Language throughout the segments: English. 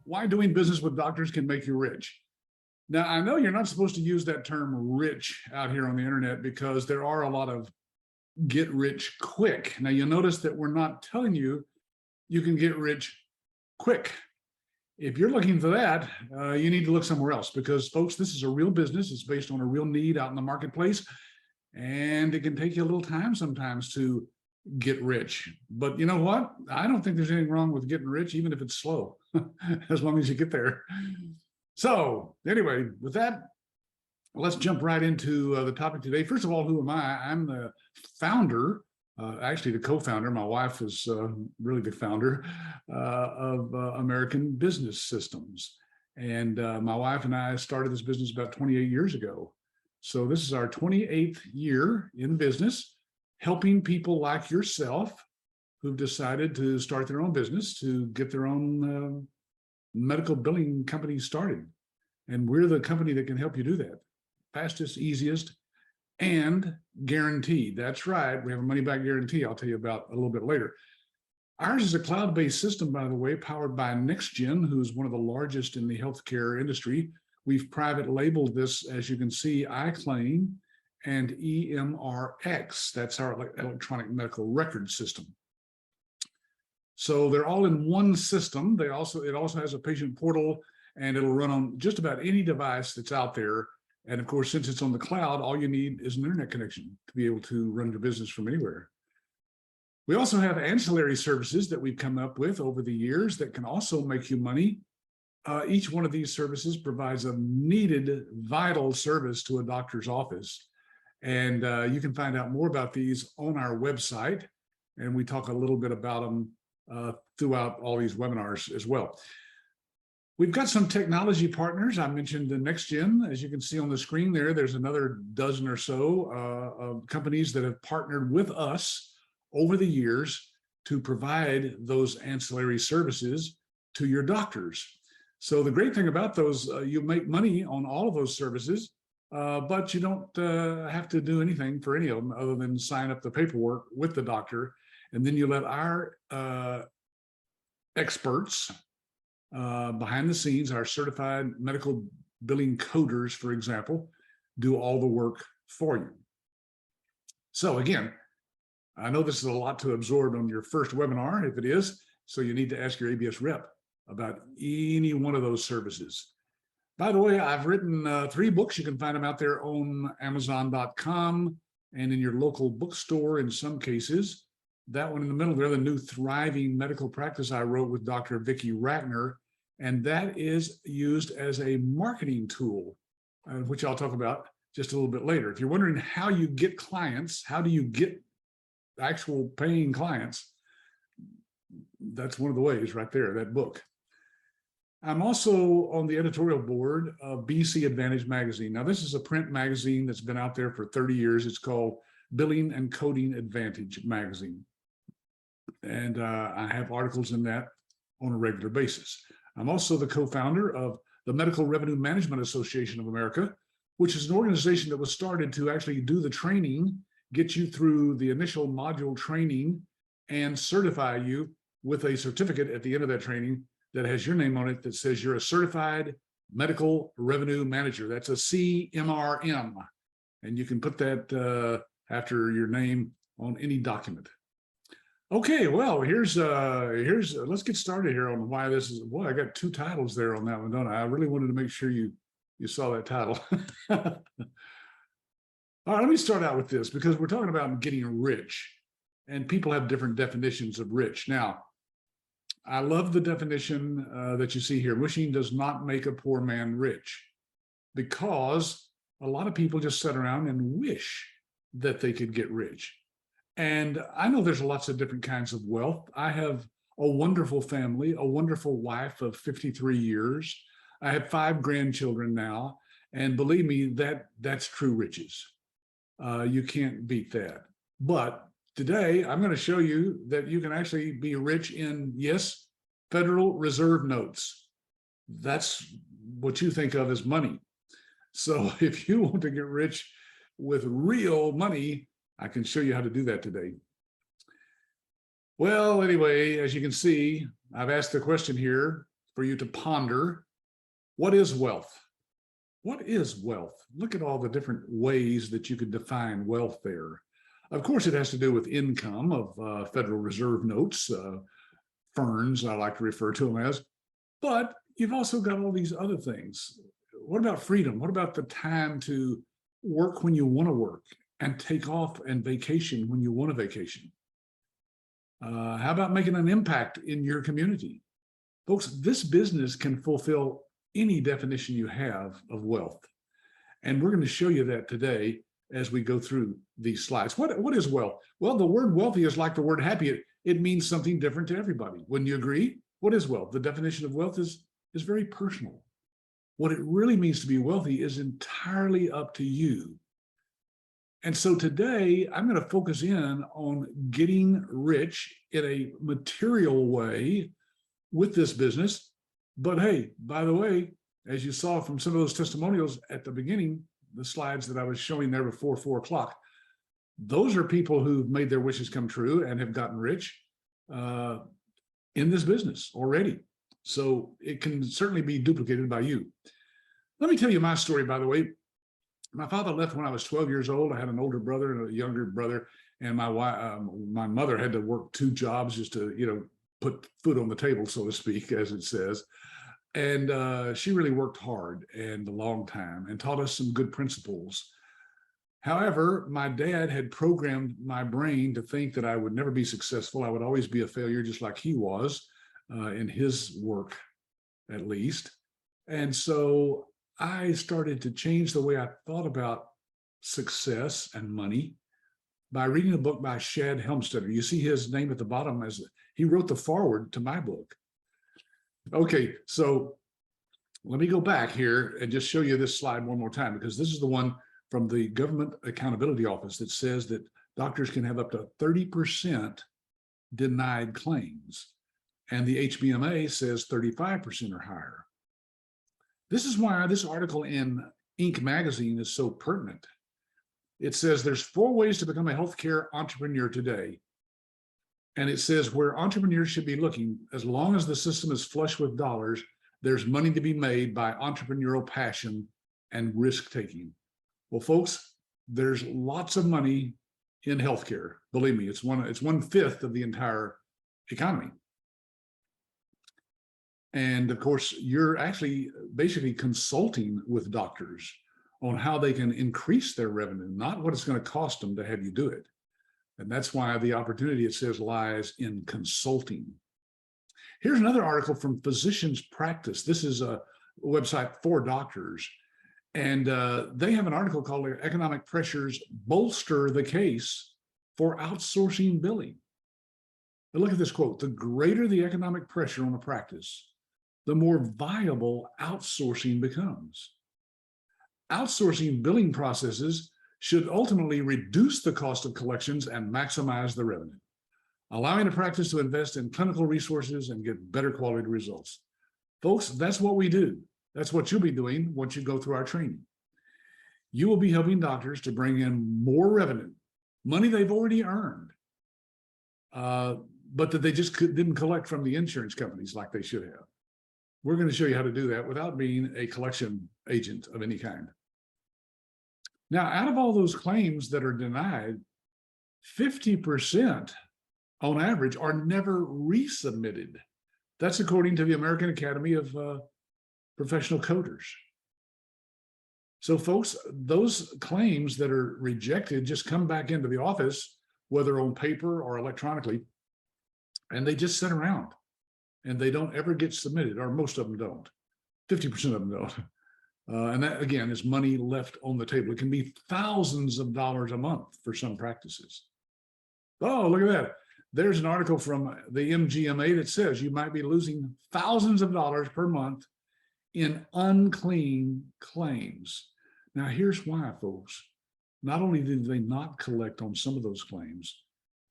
why doing business with doctors can make you rich. Now, I know you're not supposed to use that term rich out here on the internet because there are a lot of get rich quick. Now, you'll notice that we're not telling you you can get rich quick. If you're looking for that, you need to look somewhere else because, folks, this is a real business. It's based on a real need out in the marketplace, and it can take you a little time sometimes to get rich. But you know what? I don't think there's anything wrong with getting rich, even if it's slow, as long as you get there. So anyway, with that, let's jump right into the topic today. First of all, who am I? I'm the founder, actually the co-founder. My wife is really the founder of American Business Systems. And my wife and I started this business about 28 years ago. So this is our 28th year in business, helping people like yourself who've decided to start their own business to get their own medical billing company started. And we're the company that can help you do that. Fastest, easiest, and guaranteed. That's right. We have a money back guarantee I'll tell you about a little bit later. Ours is a cloud-based system, by the way, powered by NextGen, who's one of the largest in the healthcare industry. We've private labeled this, as you can see, iClaim and EMRX. That's our electronic medical record system. So they're all in one system. It also has a patient portal, and it'll run on just about any device that's out there. And of course, since it's on the cloud, all you need is an internet connection to be able to run your business from anywhere. We also have ancillary services that we've come up with over the years that can also make you money. Each one of these services provides a needed, vital service to a doctor's office. And you can find out more about these on our website. And we talk a little bit about them throughout all these webinars as well. We've got some technology partners. I mentioned the NextGen. As you can see on the screen there, there's another dozen or so of companies that have partnered with us over the years to provide those ancillary services to your doctors. So the great thing about those, you make money on all of those services, but you don't have to do anything for any of them other than sign up the paperwork with the doctor. And then you let our experts behind the scenes, our certified medical billing coders, for example, do all the work for you. So again, I know this is a lot to absorb on your first webinar, if it is, so you need to ask your ABS rep about any one of those services. By the way, I've written 3 books. You can find them out there on Amazon.com and in your local bookstore in some cases. That one in the middle there, the new Thriving Medical Practice I wrote with Dr. Vicki Ratner, and that is used as a marketing tool, which I'll talk about just a little bit later. If you're wondering how you get clients, how do you get actual paying clients, that's one of the ways right there, that book. I'm also on the editorial board of BC Advantage magazine. Now, this is a print magazine that's been out there for 30 years. It's called Billing and Coding Advantage magazine. And I have articles in that on a regular basis. I'm also the co-founder of the Medical Revenue Management Association of America, which is an organization that was started to actually do the training, get you through the initial module training, and certify you with a certificate at the end of that training that has your name on it that says you're a certified medical revenue manager. That's a CMRM. And you can put that after your name on any document. Okay, well, here's let's get started here on why this is. Boy, I got 2 titles there on that one, don't I? I really wanted to make sure you saw that title. All right, let me start out with this because we're talking about getting rich, and people have different definitions of rich. Now, I love the definition that you see here. Wishing does not make a poor man rich, because a lot of people just sit around and wish that they could get rich. And I know there's lots of different kinds of wealth. I have a wonderful family, a wonderful wife of 53 years. I have 5 grandchildren now. And believe me, that's true riches. You can't beat that. But today, I'm going to show you that you can actually be rich in, yes, Federal Reserve notes. That's what you think of as money. So if you want to get rich with real money, I can show you how to do that today. Well, anyway, as you can see, I've asked the question here, for you to ponder. What is wealth? What is wealth? Look at all the different ways that you could define wealth there. Of course, it has to do with income of Federal Reserve notes, ferns, I like to refer to them as. But you've also got all these other things. What about freedom? What about the time to work when you want to work and take off and vacation when you want to vacation? How about making an impact in your community? Folks, this business can fulfill any definition you have of wealth. And we're going to show you that today as we go through these slides. What is wealth? Well, the word wealthy is like the word happy. It means something different to everybody. Wouldn't you agree? What is wealth? The definition of wealth is very personal. What it really means to be wealthy is entirely up to you. And so today, I'm going to focus in on getting rich in a material way with this business. But hey, by the way, as you saw from some of those testimonials at the beginning, the slides that I was showing there before 4 o'clock, those are people who've made their wishes come true and have gotten rich in this business already. So it can certainly be duplicated by you. Let me tell you my story, by the way. My father left when I was 12 years old. I had an older brother and a younger brother, and my mother had to work 2 jobs just to, put food on the table, so to speak, as it says. And she really worked hard and a long time and taught us some good principles. However, my dad had programmed my brain to think that I would never be successful. I would always be a failure, just like he was in his work, at least. And so I started to change the way I thought about success and money by reading a book by Shad Helmstetter. You see his name at the bottom as he wrote the foreword to my book. Okay, so let me go back here and just show you this slide one more time, because this is the one from the Government Accountability Office that says that doctors can have up to 30% denied claims, and the HBMA says 35% or higher. This is why this article in Inc. magazine is so pertinent. It says there's 4 ways to become a healthcare entrepreneur today. And it says where entrepreneurs should be looking, as long as the system is flush with dollars, there's money to be made by entrepreneurial passion and risk-taking. Well, folks, there's lots of money in healthcare. Believe me, it's 1/5 of the entire economy. And of course, you're actually basically consulting with doctors on how they can increase their revenue, not what it's going to cost them to have you do it. And that's why the opportunity, it says, lies in consulting. Here's another article from Physicians Practice. This is a website for doctors. And they have an article called Economic Pressures Bolster the Case for Outsourcing Billing. But look at this quote: the greater the economic pressure on a practice, the more viable outsourcing becomes. Outsourcing billing processes should ultimately reduce the cost of collections and maximize the revenue, allowing a practice to invest in clinical resources and get better quality results. Folks, that's what we do. That's what you'll be doing once you go through our training. You will be helping doctors to bring in more revenue, money they've already earned, but that they just didn't collect from the insurance companies like they should have. We're going to show you how to do that without being a collection agent of any kind. Now, out of all those claims that are denied, 50% on average are never resubmitted. That's according to the American Academy of Professional Coders. So folks, those claims that are rejected just come back into the office, whether on paper or electronically, and they just sit around and they don't ever get submitted, or most of them don't. 50% of them don't. And that, again, is money left on the table. It can be thousands of dollars a month for some practices. Oh, look at that. There's an article from the MGMA that says you might be losing thousands of dollars per month in unclean claims. Now, here's why, folks. Not only did they not collect on some of those claims,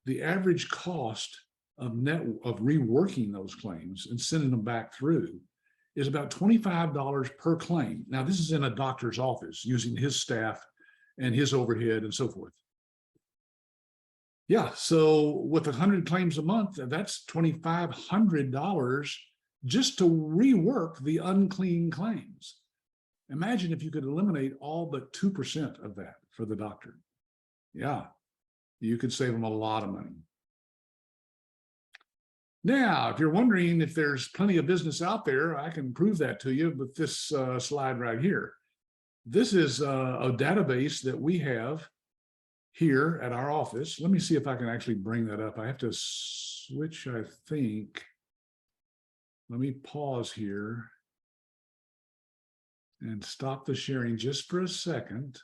the average cost of reworking those claims and sending them back through is about $25 per claim. Now, this is in a doctor's office using his staff and his overhead and so forth. Yeah, so with 100 claims a month, that's $2,500 just to rework the unclean claims. Imagine if you could eliminate all but 2% of that for the doctor. Yeah, you could save them a lot of money. Now, if you're wondering if there's plenty of business out there, I can prove that to you with this slide right here. This is a database that we have here at our office. Let me see if I can actually bring that up. I have to switch, I think. Let me pause here and stop the sharing just for a second.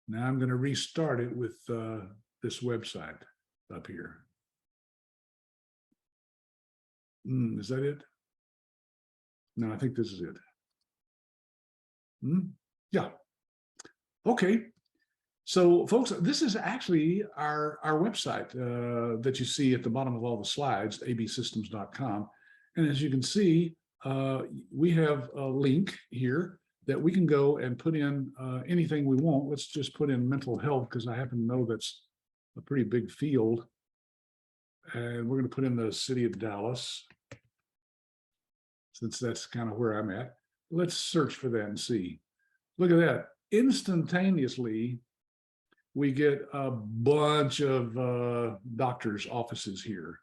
Now I'm going to restart it with this website up here. Is that it? No, I think this is it. Yeah. Okay. So folks, this is actually our website that you see at the bottom of all the slides, absystems.com. And as you can see, we have a link here that we can go and put in anything we want. Let's just put in mental health, because I happen to know that's a pretty big field. And we're going to put in the city of Dallas, since that's kind of where I'm at. Let's search for that and see. Look at that. Instantaneously, we get a bunch of doctors' offices here.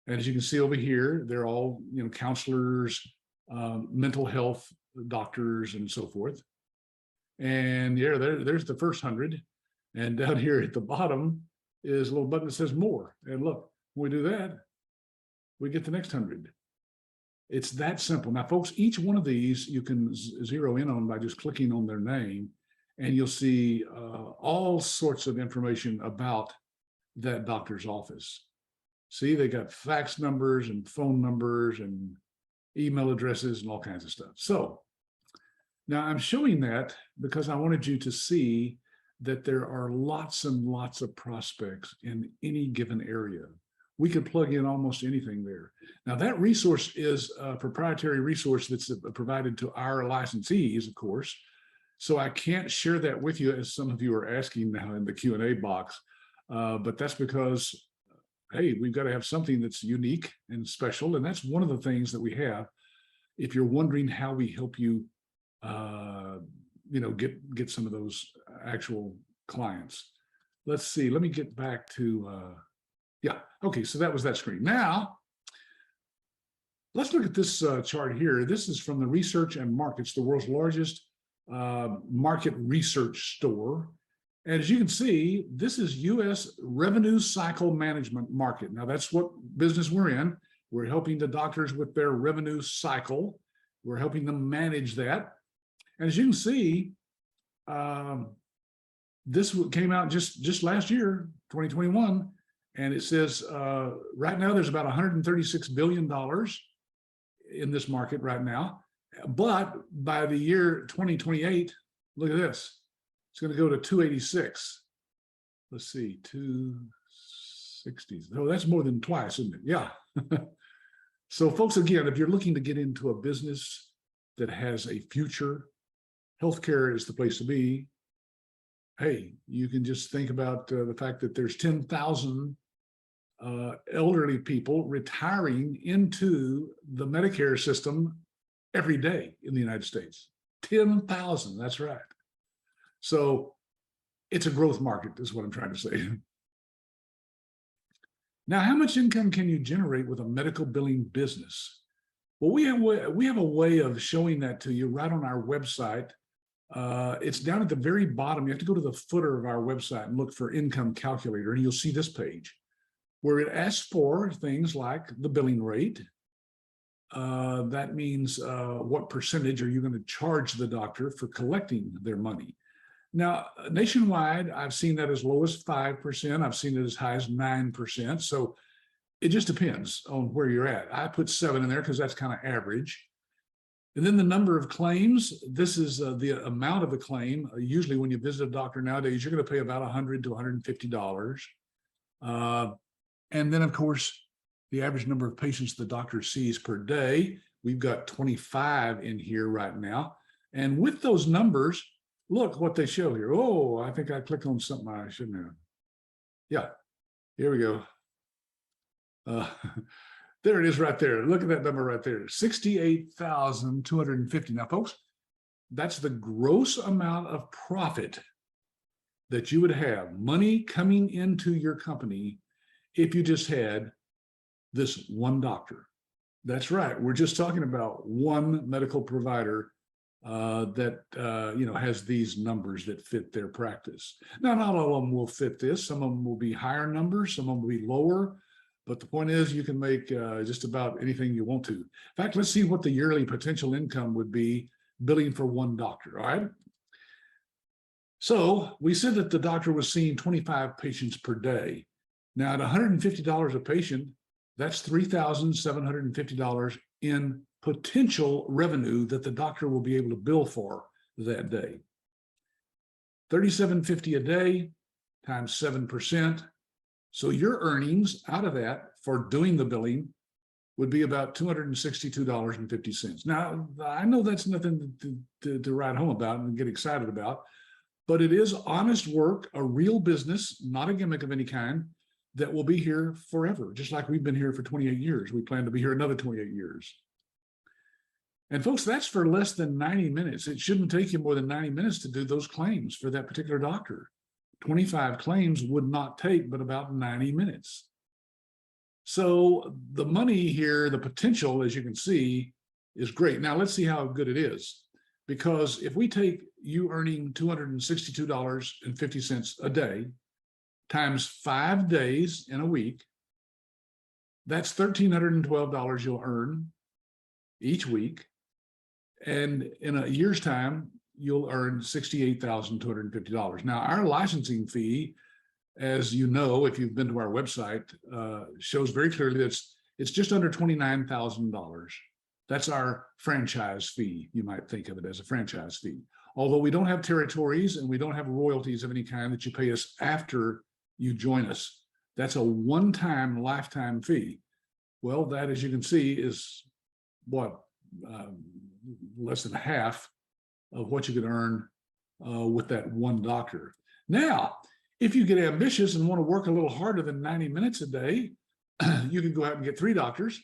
And as you can see over here, they're all, counselors, mental health doctors, and so forth. And yeah, there's the first 100. And down here at the bottom is a little button that says more. And look, when we do that, we get the next 100. It's that simple. Now, folks, each one of these you can zero in on by just clicking on their name, and you'll see all sorts of information about that doctor's office. See, they got fax numbers and phone numbers and email addresses and all kinds of stuff. So now I'm showing that because I wanted you to see that there are lots and lots of prospects in any given area. We could plug in almost anything there. Now, that resource is a proprietary resource that's provided to our licensees, of course. So I can't share that with you, as some of you are asking now in the Q&A box. But that's because, hey, we've got to have something that's unique and special. And that's one of the things that we have. If you're wondering how we help you, get some of those actual clients. Let's see. Let me get back to... Yeah, okay, so that was that screen. Now, let's look at this chart here. This is from the Research and Markets, the world's largest market research store. And as you can see, this is U.S. revenue cycle management market. Now, that's what business we're in. We're helping the doctors with their revenue cycle. We're helping them manage that. And as you can see, this came out just last year, 2021. And it says right now there's about $136 billion in this market right now. But by the year 2028, look at this. It's going to go to 286. Let's see, 260. Oh, that's more than twice, isn't it? Yeah. So folks, again, if you're looking to get into a business that has a future, healthcare is the place to be. Hey, you can just think about the fact that there's 10,000 elderly people retiring into the Medicare system every day in the United States. 10,000, that's right. So it's a growth market, is what I'm trying to say. Now, how much income can you generate with a medical billing business? Well, we have a way of showing that to you right on our website. It's down at the very bottom. You have to go to the footer of our website and look for income calculator, and you'll see this page where it asks for things like the billing rate. That means what percentage are you going to charge the doctor for collecting their money? Now, nationwide, I've seen that as low as 5%. I've seen it as high as 9%. So it just depends on where you're at. I put 7 in there because that's kind of average. And then the number of claims, this is the amount of the claim. Usually when you visit a doctor nowadays, you're going to pay about $100 to $150. And then, of course, the average number of patients the doctor sees per day. We've got 25 in here right now. And with those numbers, look what they show here. Oh, I think I clicked on something I shouldn't have. Yeah, here we go. There it is right there. Look at that number right there, 68,250. Now, folks, that's the gross amount of profit that you would have, money coming into your company, if you just had this one doctor. That's right. We're just talking about one medical provider that has these numbers that fit their practice. Now, not all of them will fit this. Some of them will be higher numbers. Some of them will be lower. But the point is, you can make just about anything you want to. In fact, let's see what the yearly potential income would be billing for one doctor. All right. So we said that the doctor was seeing 25 patients per day. Now, at $150 a patient, that's $3,750 in potential revenue that the doctor will be able to bill for that day. $3,750 a day times 7%. So your earnings out of that for doing the billing would be about $262.50. Now, I know that's nothing to write home about and get excited about, but it is honest work, a real business, not a gimmick of any kind, that will be here forever, just like we've been here for 28 years. We plan to be here another 28 years. And folks, that's for less than 90 minutes. It shouldn't take you more than 90 minutes to do those claims for that particular doctor. 25 claims would not take but about 90 minutes. So the money here, the potential, as you can see, is great. Now let's see how good it is. Because if we take you earning $262.50 a day times 5 days in a week, that's $1,312 you'll earn each week. And in a year's time, you'll earn $68,250. Now, our licensing fee, as you know, if you've been to our website, shows very clearly that it's just under $29,000. That's our franchise fee. You might think of it as a franchise fee. Although we don't have territories and we don't have royalties of any kind that you pay us after you join us. That's a one-time lifetime fee. Well, that, as you can see, is what, less than half of what you could earn with that one doctor. Now, if you get ambitious and want to work a little harder than 90 minutes a day, you can go out and get 3 doctors,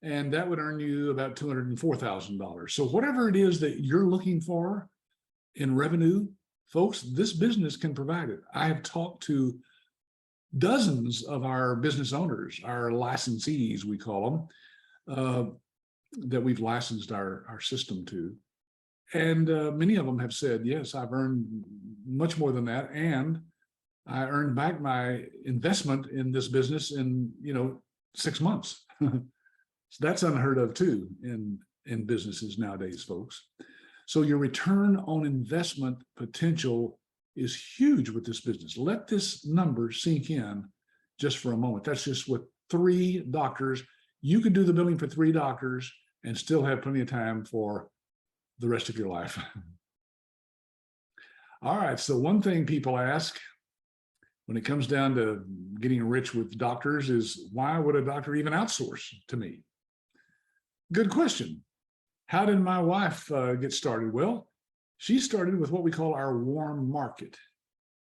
and that would earn you about $204,000. So whatever it is that you're looking for in revenue, folks, this business can provide it. I have talked to dozens of our business owners, our licensees, we call them, that we've licensed our system to. And many of them have said, yes, I've earned much more than that. And I earned back my investment in this business in, 6 months. So that's unheard of too in businesses nowadays, folks. So your return on investment potential is huge with this business. Let this number sink in just for a moment. That's just with 3 doctors. You could do the billing for 3 doctors and still have plenty of time for the rest of your life. All right, so one thing people ask when it comes down to getting rich with doctors is, why would a doctor even outsource to me? Good question. How did my wife get started? Well, she started with what we call our warm market.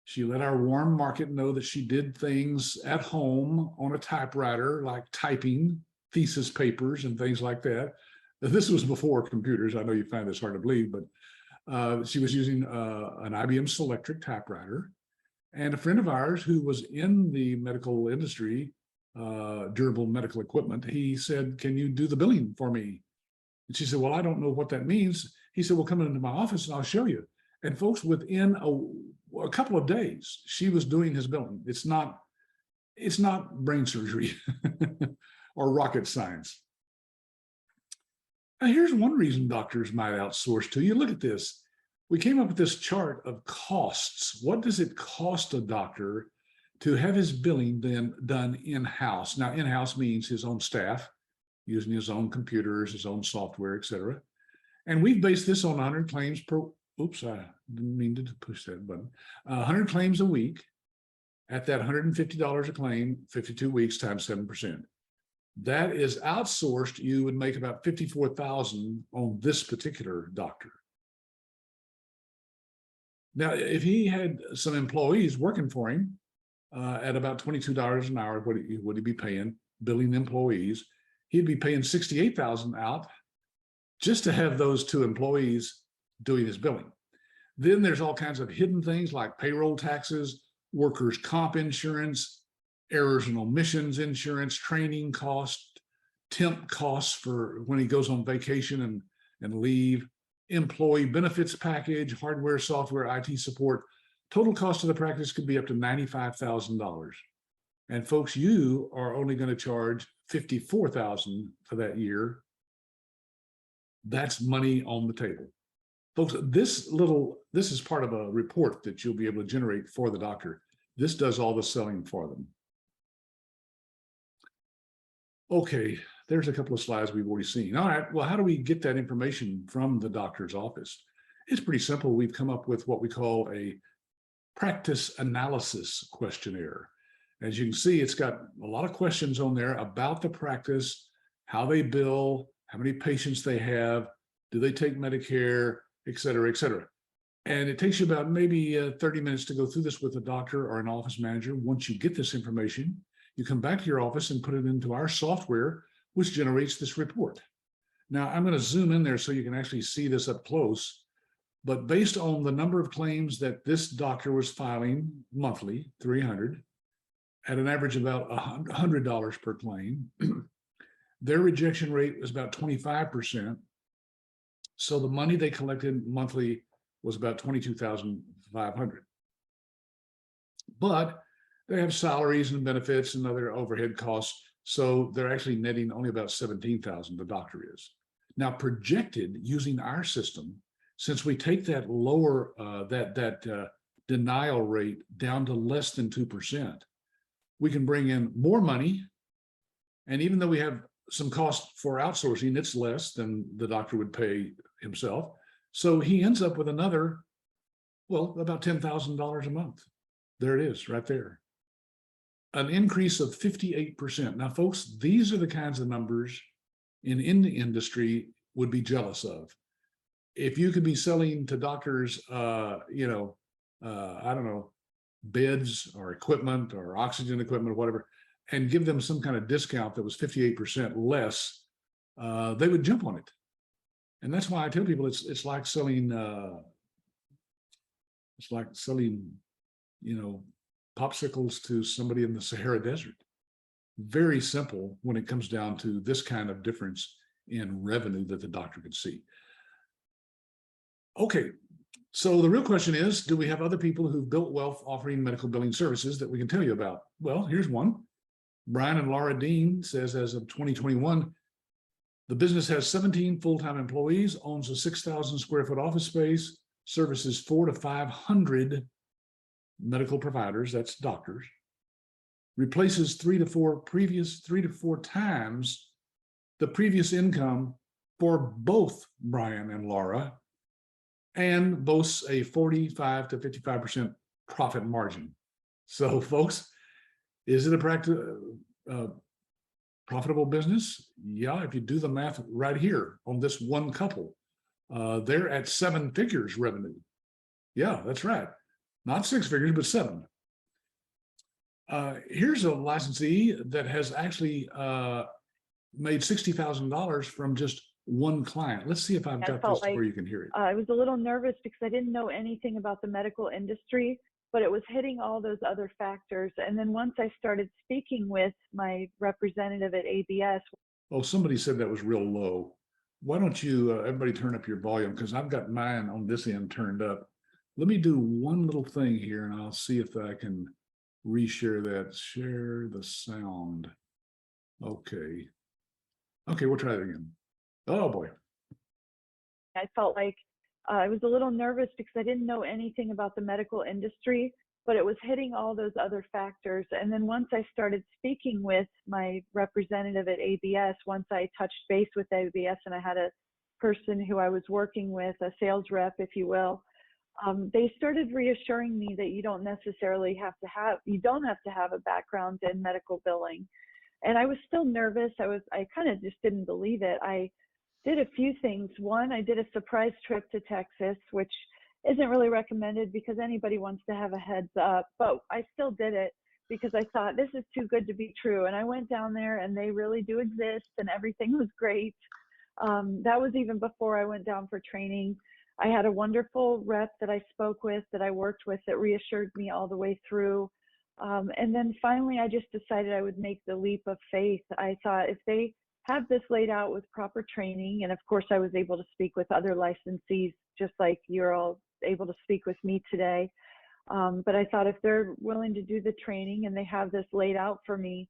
She let our warm market know that she did things at home on a typewriter, like typing thesis papers and things like that. This was before computers. I know you find this hard to believe, but she was using an IBM Selectric typewriter. And a friend of ours who was in the medical industry, durable medical equipment, he said, can you do the billing for me? And she said, well, I don't know what that means. He said, well, come into my office and I'll show you. And folks, within a couple of days, she was doing his billing. It's not brain surgery or rocket science. Now, here's one reason doctors might outsource to you. Look at this. We came up with this chart of costs. What does it cost a doctor to have his billing then done in-house? Now, in-house means his own staff, using his own computers, his own software, et cetera. And we've based this on 100 claims per, oops, I didn't mean to push that button. 100 claims a week at that $150 a claim, 52 weeks times 7%. That is outsourced. You would make about $54,000 on this particular doctor. Now, if he had some employees working for him at about $22 an hour, what would he be paying, billing employees? he'd be paying $68,000 out just to have those 2 employees doing his billing. Then there's all kinds of hidden things like payroll taxes, workers' comp insurance, errors and omissions insurance, training costs, temp costs for when he goes on vacation and leave, employee benefits package, hardware, software, IT support. Total cost of the practice could be up to $95,000. And folks, you are only going to charge $54,000 for that year. That's money on the table. Folks, this is part of a report that you'll be able to generate for the doctor. This does all the selling for them. Okay, there's a couple of slides we've already seen. All right, well, how do we get that information from the doctor's office? It's pretty simple. We've come up with what we call a practice analysis questionnaire. As you can see, it's got a lot of questions on there about the practice, how they bill, how many patients they have, do they take Medicare, et cetera, et cetera. And it takes you about maybe 30 minutes to go through this with a doctor or an office manager. Once you get this information, you come back to your office and put it into our software, which generates this report. Now, I'm going to zoom in there so you can actually see this up close. But based on the number of claims that this doctor was filing monthly, 300, at an average of about $100 per claim, their rejection rate was about 25%. So the money they collected monthly was about $22,500. But they have salaries and benefits and other overhead costs. So they're actually netting only about $17,000, the doctor is. Now projected using our system, since we take that lower, denial rate down to less than 2%, we can bring in more money. And even though we have some cost for outsourcing, it's less than the doctor would pay himself. So he ends up with another, well, about $10,000 a month. There it is right there. An increase of 58%. Now, folks, these are the kinds of numbers in the industry would be jealous of. If you could be selling to doctors, I don't know, beds or equipment or oxygen equipment or whatever, and give them some kind of discount that was 58% less, they would jump on it. And that's why I tell people it's like selling, popsicles to somebody in the Sahara Desert. Very simple when it comes down to this kind of difference in revenue that the doctor could see. Okay, so the real question is, do we have other people who've built wealth offering medical billing services that we can tell you about? Well, here's one. Brian and Laura Dean says, as of 2021, the business has 17 full-time employees, owns a 6,000 square foot office space, services 400 to 500 medical providers, that's doctors, replaces 3 to 4 times the previous income for both Brian and Laura, and boasts a 45 to 55% profit margin. So, folks, is it a profitable business? Yeah, if you do the math right here on this one couple, they're at 7 figures revenue. Yeah, that's right. Not 6 figures, but 7. Here's a licensee that has actually made $60,000 from just one client. Let's see if I've got this where you can hear it. I was a little nervous because I didn't know anything about the medical industry, but it was hitting all those other factors. And then once I started speaking with my representative at ABS. Oh, somebody said that was real low. Why don't you, everybody turn up your volume, because I've got mine on this end turned up. Let me do one little thing here and I'll see if I can reshare that. Share the sound. Okay. Okay, we'll try it again. Oh boy. I felt like I was a little nervous because I didn't know anything about the medical industry, but it was hitting all those other factors. And then once I started speaking with my representative at ABS, once I touched base with ABS and I had a person who I was working with, a sales rep, if you will, they started reassuring me that you don't necessarily have to have a background in medical billing. And I was still nervous. I kind of just didn't believe it. I did a few things. One, I did a surprise trip to Texas, which isn't really recommended because anybody wants to have a heads up, but I still did it because I thought this is too good to be true. And I went down there and they really do exist and everything was great. That was even before I went down for training. I had a wonderful rep that I spoke with, that I worked with, that reassured me all the way through. And then finally, I just decided I would make the leap of faith. I thought if they have this laid out with proper training, and of course I was able to speak with other licensees, just like you're all able to speak with me today. But I thought if they're willing to do the training and they have this laid out for me,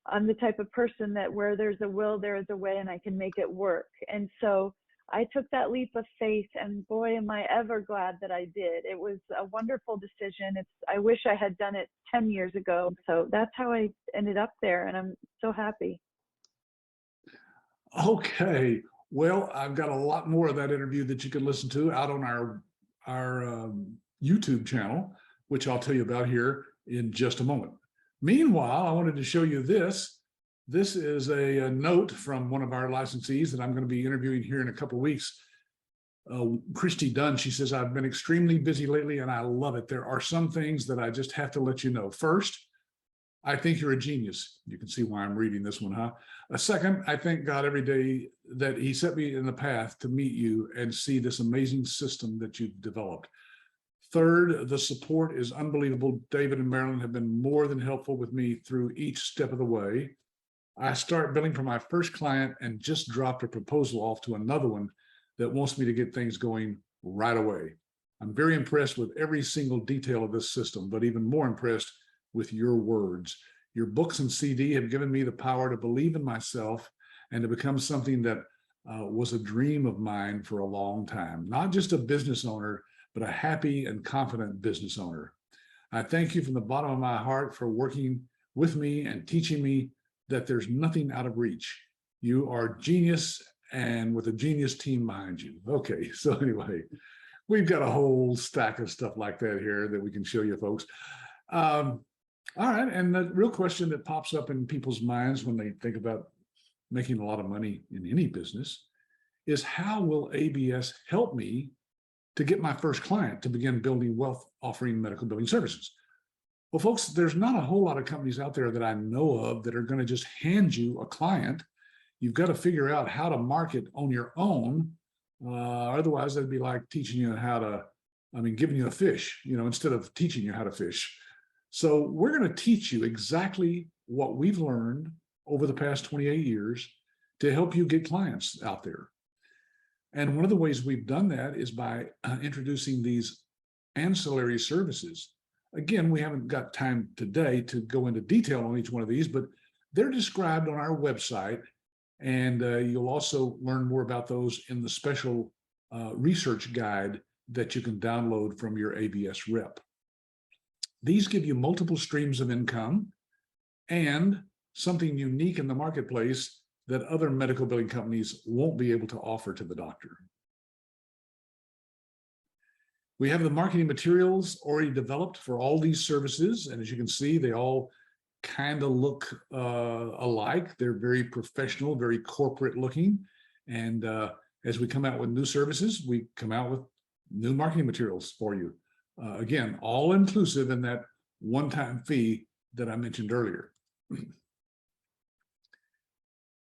I'm the type of person that where there's a will, there is a way, and I can make it work. And so I took that leap of faith, and boy, am I ever glad that I did. It was a wonderful decision. I wish I had done it 10 years ago. So that's how I ended up there, and I'm so happy. Okay. Well, I've got a lot more of that interview that you can listen to out on our YouTube channel, which I'll tell you about here in just a moment. Meanwhile, I wanted to show you this. This is a note from one of our licensees that I'm going to be interviewing here in a couple of weeks. Christy Dunn, she says, I've been extremely busy lately and I love it. There are some things that I just have to let you know. First, I think you're a genius. You can see why I'm reading this one, huh? Second, I thank God every day that he set me in the path to meet you and see this amazing system that you've developed. Third, the support is unbelievable. David and Marilyn have been more than helpful with me through each step of the way. I start billing for my first client and just dropped a proposal off to another one that wants me to get things going right away. I'm very impressed with every single detail of this system, but even more impressed with your words. Your books and CD have given me the power to believe in myself and to become something that was a dream of mine for a long time. Not just a business owner, but a happy and confident business owner. I thank you from the bottom of my heart for working with me and teaching me that there's nothing out of reach. You are genius, and with a genius team behind you. Okay, so anyway, we've got a whole stack of stuff like that here that we can show you folks. All right, and the real question that pops up in people's minds when they think about making a lot of money in any business is, how will ABS help me to get my first client to begin building wealth offering medical billing services? Well, folks, there's not a whole lot of companies out there that I know of that are going to just hand you a client. You've got to figure out how to market on your own. Otherwise, that'd be like teaching you how to, giving you a fish, instead of teaching you how to fish. So we're going to teach you exactly what we've learned over the past 28 years to help you get clients out there. And one of the ways we've done that is by introducing these ancillary services. Again, we haven't got time today to go into detail on each one of these, but they're described on our website. And you'll also learn more about those in the special research guide that you can download from your ABS rep. These give you multiple streams of income and something unique in the marketplace that other medical billing companies won't be able to offer to the doctor. We have the marketing materials already developed for all these services. And as you can see, they all kind of look alike. They're very professional, very corporate looking. And as we come out with new services, we come out with new marketing materials for you. Again, all inclusive in that one-time fee that I mentioned earlier.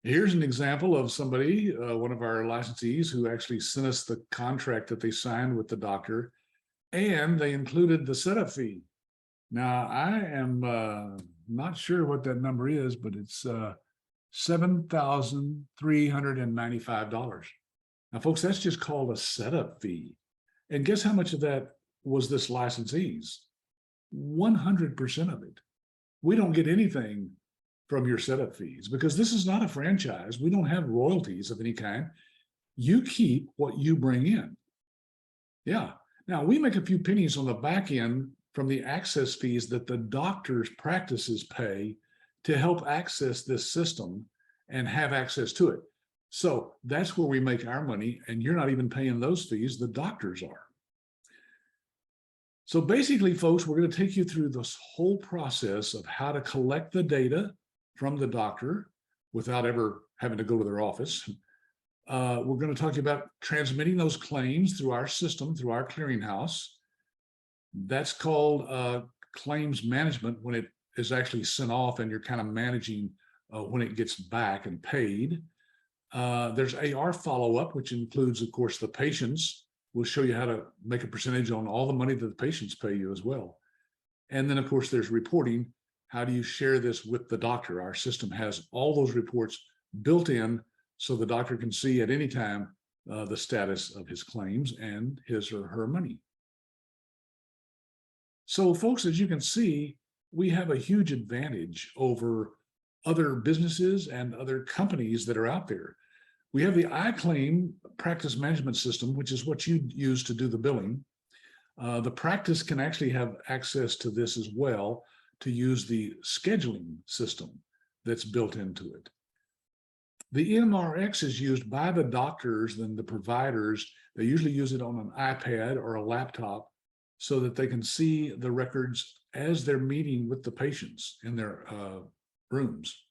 Here's an example of somebody, one of our licensees, who actually sent us the contract that they signed with the doctor, and they included the setup fee. Now, I am not sure what that number is, but it's $7,395. Now, folks, that's just called a setup fee. And guess how much of that was this licensee's? 100% of it. We don't get anything from your setup fees because this is not a franchise. We don't have royalties of any kind. You keep what you bring in. Yeah. Now, we make a few pennies on the back end from the access fees that the doctor's practices pay to help access this system and have access to it. So that's where we make our money, and you're not even paying those fees, the doctors are. So basically, folks, we're going to take you through this whole process of how to collect the data from the doctor without ever having to go to their office. We're going to talk to you about transmitting those claims through our system, through our clearinghouse. That's called claims management when it is actually sent off and you're kind of managing when it gets back and paid. There's AR follow-up, which includes, of course, the patients. We'll show you how to make a percentage on all the money that the patients pay you as well. And then, of course, there's reporting. How do you share this with the doctor? Our system has all those reports built in so the doctor can see at any time the status of his claims and his or her money. So, folks, as you can see, we have a huge advantage over other businesses and other companies that are out there. We have the iClaim practice management system, which is what you use to do the billing. The practice can actually have access to this as well to use the scheduling system that's built into it. The EMRX is used by the doctors and the providers. They usually use it on an iPad or a laptop so that they can see the records as they're meeting with the patients in their rooms.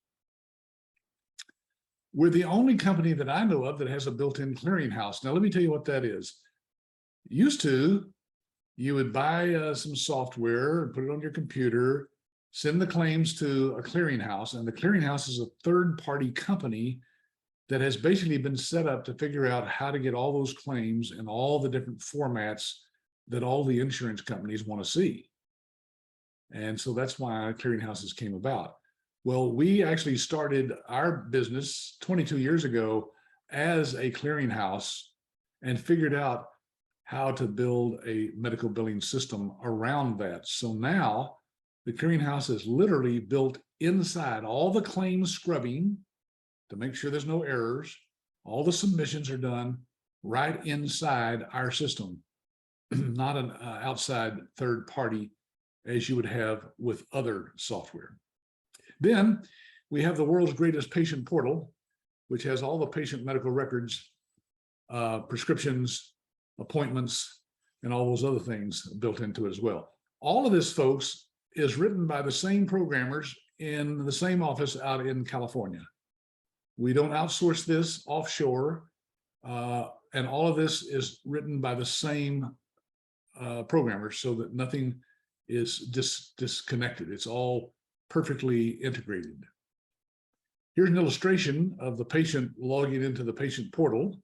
We're the only company that I know of that has a built-in clearinghouse. Now, let me tell you what that is. Used to, you would buy some software and put it on your computer, send the claims to a clearinghouse, and the clearinghouse is a third-party company that has basically been set up to figure out how to get all those claims in all the different formats that all the insurance companies want to see. And so that's why clearinghouses came about. Well, we actually started our business 22 years ago as a clearinghouse and figured out how to build a medical billing system around that. So now the clearinghouse is literally built inside. All the claims scrubbing to make sure there's no errors, all the submissions are done right inside our system, not an outside third party as you would have with other software. Then we have the world's greatest patient portal, which has all the patient medical records, prescriptions, appointments, and all those other things built into it as well. All of this, folks, is written by the same programmers in the same office out in California. We don't outsource this offshore, and all of this is written by the same programmers so that nothing is disconnected. It's all perfectly integrated. Here's an illustration of the patient logging into the patient portal,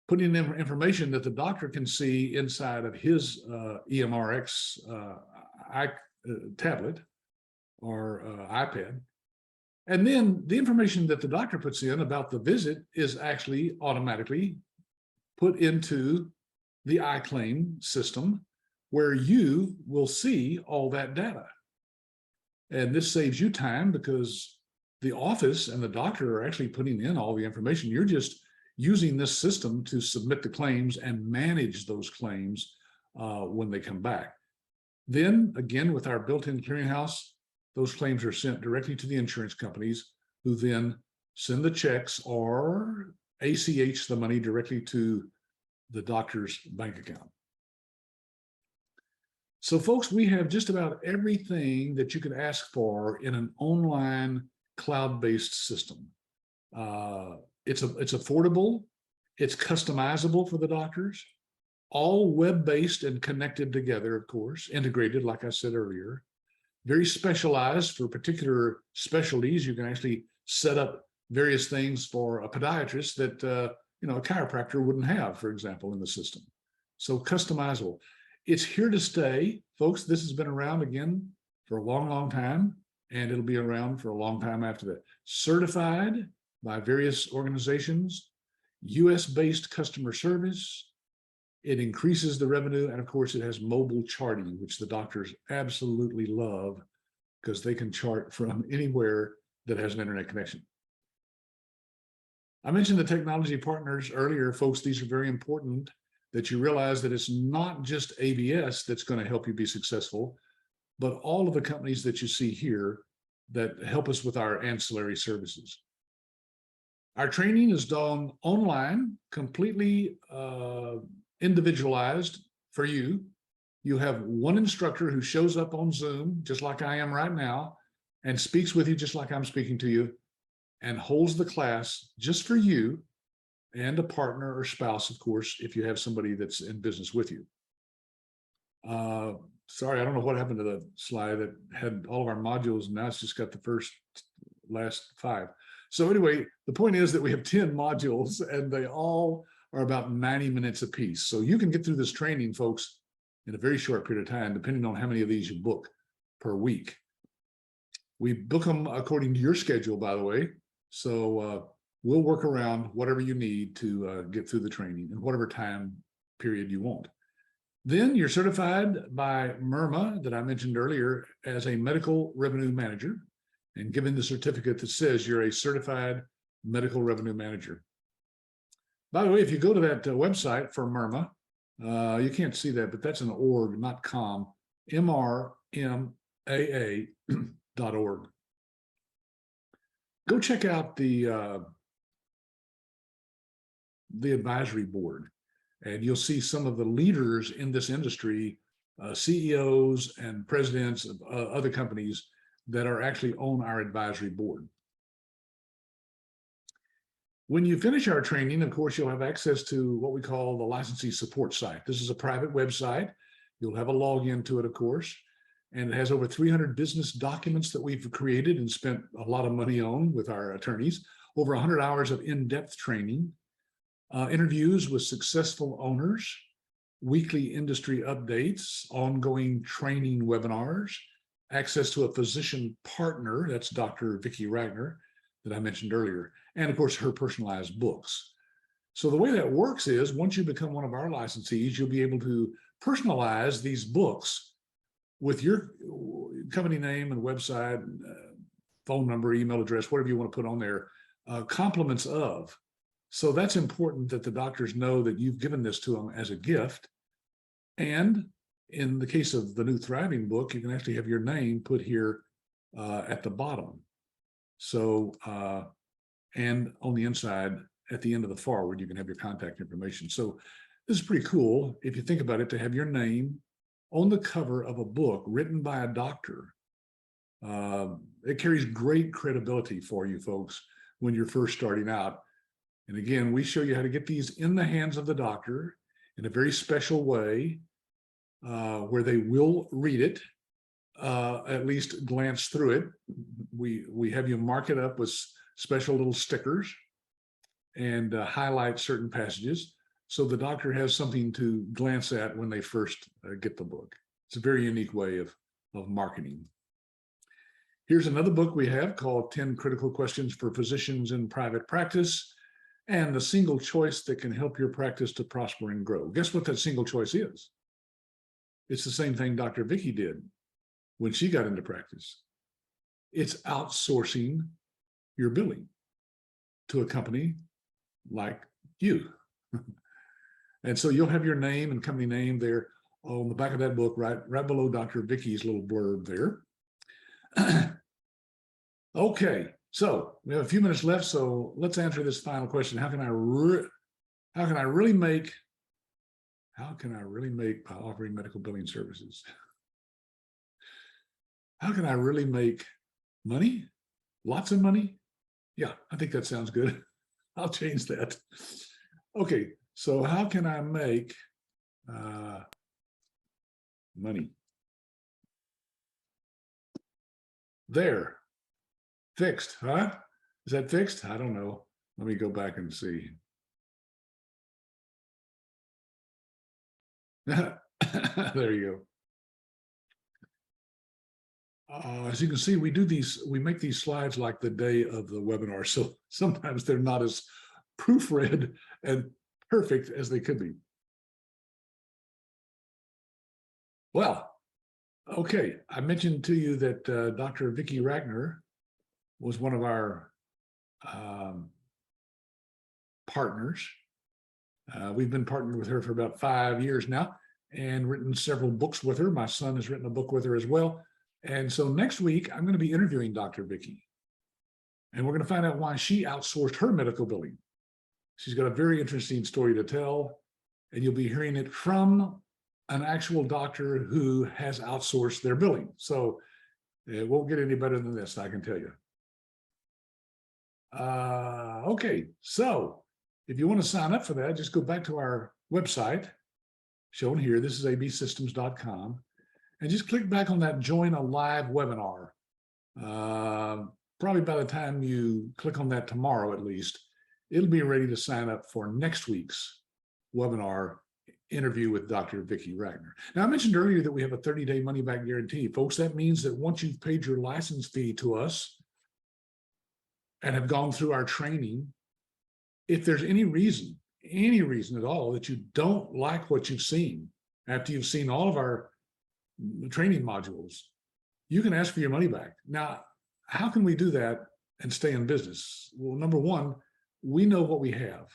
putting in information that the doctor can see inside of his EMRX tablet or iPad. And then the information that the doctor puts in about the visit is actually automatically put into the iClaim system where you will see all that data. And this saves you time because the office and the doctor are actually putting in all the information. You're just using this system to submit the claims and manage those claims when they come back. Then again, with our built-in clearinghouse, those claims are sent directly to the insurance companies who then send the checks or ACH the money directly to the doctor's bank account. So folks, we have just about everything that you could ask for in an online cloud-based system. It's affordable, it's customizable for the doctors, all web-based and connected together, of course, integrated, like I said earlier, very specialized for particular specialties. You can actually set up various things for a podiatrist that a chiropractor wouldn't have, for example, in the system. So customizable. It's here to stay, folks. This has been around again for a long, long time, and it'll be around for a long time after that. Certified by various organizations, US-based customer service. It increases the revenue, and of course, it has mobile charting, which the doctors absolutely love because they can chart from anywhere that has an internet connection. I mentioned the technology partners earlier, folks. These are very important that you realize that it's not just ABS that's going to help you be successful, but all of the companies that you see here that help us with our ancillary services. Our training is done online, completely individualized for you. You have one instructor who shows up on Zoom, just like I am right now, and speaks with you just like I'm speaking to you, and holds the class just for you and a partner or spouse, of course, if you have somebody that's in business with you. Sorry, I don't know what happened to the slide that had all of our modules, and now it's just got the last 5. So anyway, the point is that we have 10 modules, and they all are about 90 minutes apiece. So you can get through this training, folks, in a very short period of time, depending on how many of these you book per week. We book them according to your schedule, by the way. So we'll work around whatever you need to get through the training in whatever time period you want. Then you're certified by MIRMA that I mentioned earlier as a medical revenue manager and given the certificate that says you're a certified medical revenue manager. By the way, if you go to that website for MIRMA, you can't see that, but that's an org, not com, MRMAA.org. Go check out the advisory board, and you'll see some of the leaders in this industry, CEOs and presidents of other companies that are actually on our advisory board. When you finish our training, of course, you'll have access to what we call the licensee support site. This is a private website. You'll have a login to it, of course, and it has over 300 business documents that we've created and spent a lot of money on with our attorneys, over 100 hours of in-depth training, interviews with successful owners, weekly industry updates, ongoing training webinars, access to a physician partner, that's Dr. Vicki Ragnar, that I mentioned earlier, and of course, her personalized books. So the way that works is once you become one of our licensees, you'll be able to personalize these books with your company name and website, phone number, email address, whatever you want to put on there, compliments of. So that's important that the doctors know that you've given this to them as a gift. And in the case of the new Thriving book, you can actually have your name put here at the bottom. So, and on the inside, at the end of the forward, you can have your contact information. So this is pretty cool, if you think about it, to have your name on the cover of a book written by a doctor. It carries great credibility for you folks when you're first starting out. And again, we show you how to get these in the hands of the doctor in a very special way, where they will read it, at least glance through it. We have you mark it up with special little stickers and highlight certain passages, so the doctor has something to glance at when they first get the book. It's a very unique way of marketing. Here's another book we have called 10 Critical Questions for Physicians in Private Practice, and the single choice that can help your practice to prosper and grow. Guess what that single choice is? It's the same thing Dr. Vicki did when she got into practice. It's outsourcing your billing to a company like you. And so you'll have your name and company name there on the back of that book, right below Dr. Vicki's little blurb there. Okay, so we have a few minutes left, so let's answer this final question. How can I really make by offering medical billing services? How can I really make money? Lots of money? Yeah, I think that sounds good. I'll change that. Okay, so how can I make money? There. Fixed, huh? Is that fixed? I don't know. Let me go back and see. There you go. As you can see, we make these slides like the day of the webinar, so sometimes they're not as proofread and perfect as they could be. Well, okay, I mentioned to you that Dr. Vicki Ragnar was one of our partners. We've been partnered with her for about 5 years now and written several books with her. My son has written a book with her as well. And so next week, I'm going to be interviewing Dr. Vicki. And we're going to find out why she outsourced her medical billing. She's got a very interesting story to tell, and you'll be hearing it from an actual doctor who has outsourced their billing. So it won't get any better than this, I can tell you. Okay, so if you want to sign up for that, just go back to our website shown here. This is absystems.com. and just click back on that join a live webinar. Probably by the time you click on that tomorrow, at least, it'll be ready to sign up for next week's webinar interview with Dr. Vicki Ragnar. Now, I mentioned earlier that we have a 30-day money-back guarantee. Folks, that means that once you've paid your license fee to us and have gone through our training, if there's any reason at all that you don't like what you've seen after you've seen all of our training modules, you can ask for your money back. Now, how can we do that and stay in business? Well, number one, we know what we have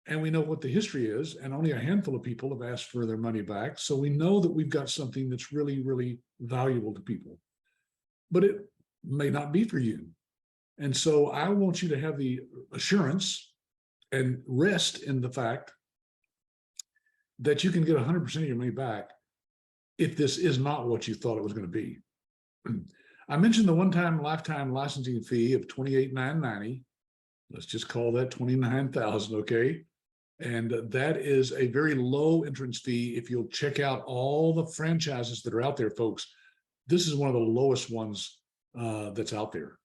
and we know what the history is, and only a handful of people have asked for their money back. So we know that we've got something that's really, really valuable to people, but it may not be for you. And so I want you to have the assurance and rest in the fact that you can get 100% of your money back if this is not what you thought it was going to be. I mentioned the one-time lifetime licensing fee of $28,990. Let's just call that $29,000, okay? And that is a very low entrance fee. If you'll check out all the franchises that are out there, folks, this is one of the lowest ones that's out there.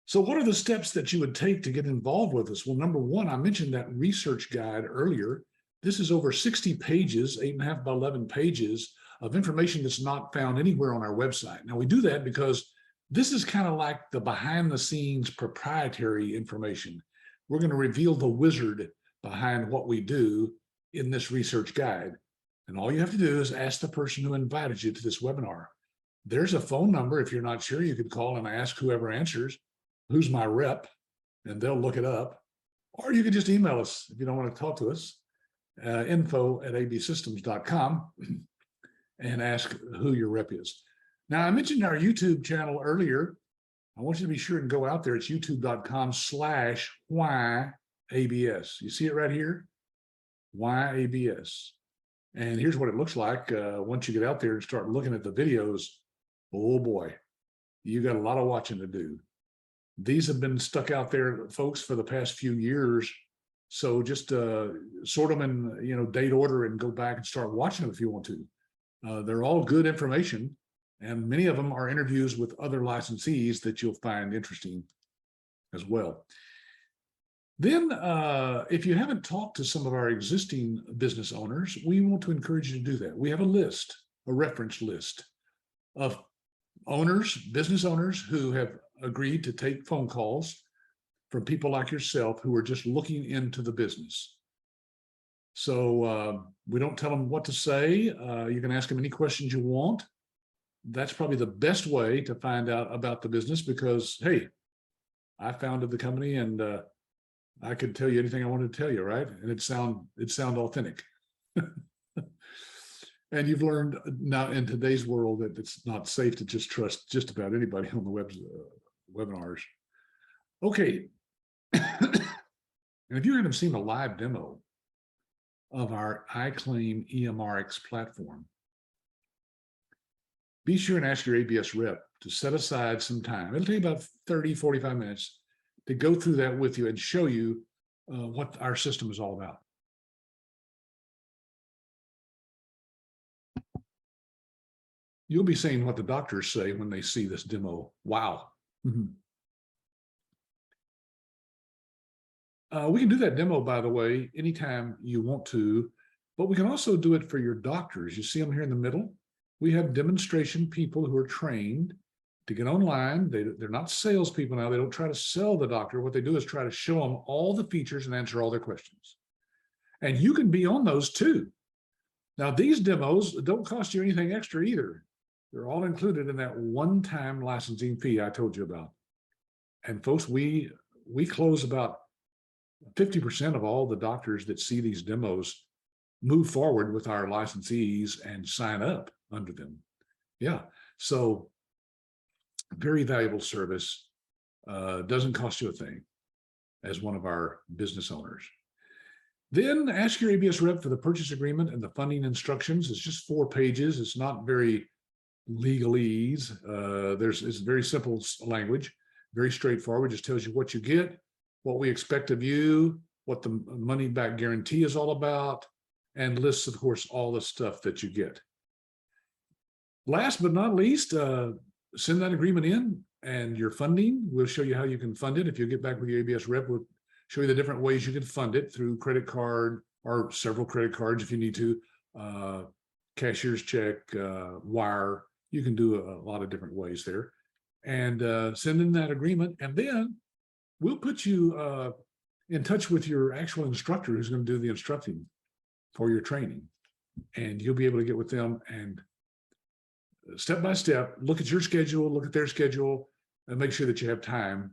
So what are the steps that you would take to get involved with us? Well, number one, I mentioned that research guide earlier. This is over 60 pages, 8.5 by 11 pages of information that's not found anywhere on our website. Now, we do that because this is kind of like the behind the scenes proprietary information. We're going to reveal the wizard behind what we do in this research guide. And all you have to do is ask the person who invited you to this webinar. There's a phone number. If you're not sure, you could call and ask whoever answers, who's my rep, and they'll look it up. Or you could just email us if you don't want to talk to us, info@absystems.com, and ask who your rep is. Now, I mentioned our YouTube channel earlier. I want you to be sure and go out there. It's youtube.com/whyabs. You see it right here? Whyabs. And here's what it looks like once you get out there and start looking at the videos. Oh boy, you got a lot of watching to do. These have been stuck out there, folks, for the past few years. So just sort them in, date order and go back and start watching them if you want to. They're all good information, and many of them are interviews with other licensees that you'll find interesting as well. Then, if you haven't talked to some of our existing business owners, we want to encourage you to do that. We have a reference list of business owners who have agreed to take phone calls from people like yourself who are just looking into the business. So we don't tell them what to say. You can ask them any questions you want. That's probably the best way to find out about the business because, hey, I founded the company and I could tell you anything I wanted to tell you, right? And it sound authentic. And you've learned now in today's world that it's not safe to just trust just about anybody on the webinars. Okay. And if you haven't seen a live demo of our iClaim EMRX platform, be sure and ask your ABS rep to set aside some time. It'll take about 30, 45 minutes to go through that with you and show you what our system is all about. You'll be saying what the doctors say when they see this demo. Wow. Mm-hmm. We can do that demo, by the way, anytime you want to, but we can also do it for your doctors. You see them here in the middle? We have demonstration people who are trained to get online. They're not salespeople now. They don't try to sell the doctor. What they do is try to show them all the features and answer all their questions. And you can be on those too. Now, these demos don't cost you anything extra either. They're all included in that one-time licensing fee I told you about. And folks, we close about 50% of all the doctors that see these demos move forward with our licensees and sign up under them. Yeah, so very valuable service. Doesn't cost you a thing as one of our business owners. Then ask your ABS rep for the purchase agreement and the funding instructions. It's just 4 pages. It's not very legalese. It's very simple language, very straightforward. Just tells you what you get, what we expect of you, what the money back guarantee is all about, and lists, of course, all the stuff that you get. last but not least, send that agreement in and your funding. We'll show you how you can fund it. If you get back with your ABS rep, we'll show you the different ways you can fund it through credit card or several credit cards if you need to, cashier's check, wire. You can do a lot of different ways there. And send in that agreement. And then we'll put you in touch with your actual instructor who's going to do the instructing for your training. And you'll be able to get with them and step by step, look at your schedule, look at their schedule, and make sure that you have time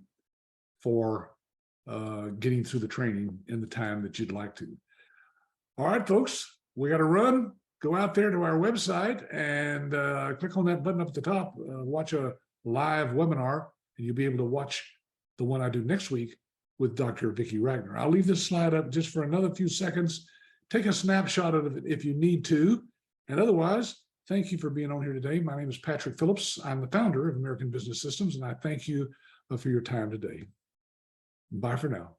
for getting through the training in the time that you'd like to. All right, folks, we got to run. Go out there to our website and click on that button up at the top, watch a live webinar, and you'll be able to watch the one I do next week with Dr. Vicki Ragnar. I'll leave this slide up just for another few seconds. Take a snapshot of it if you need to. And otherwise, thank you for being on here today. My name is Patrick Phillips. I'm the founder of American Business Systems, and I thank you for your time today. Bye for now.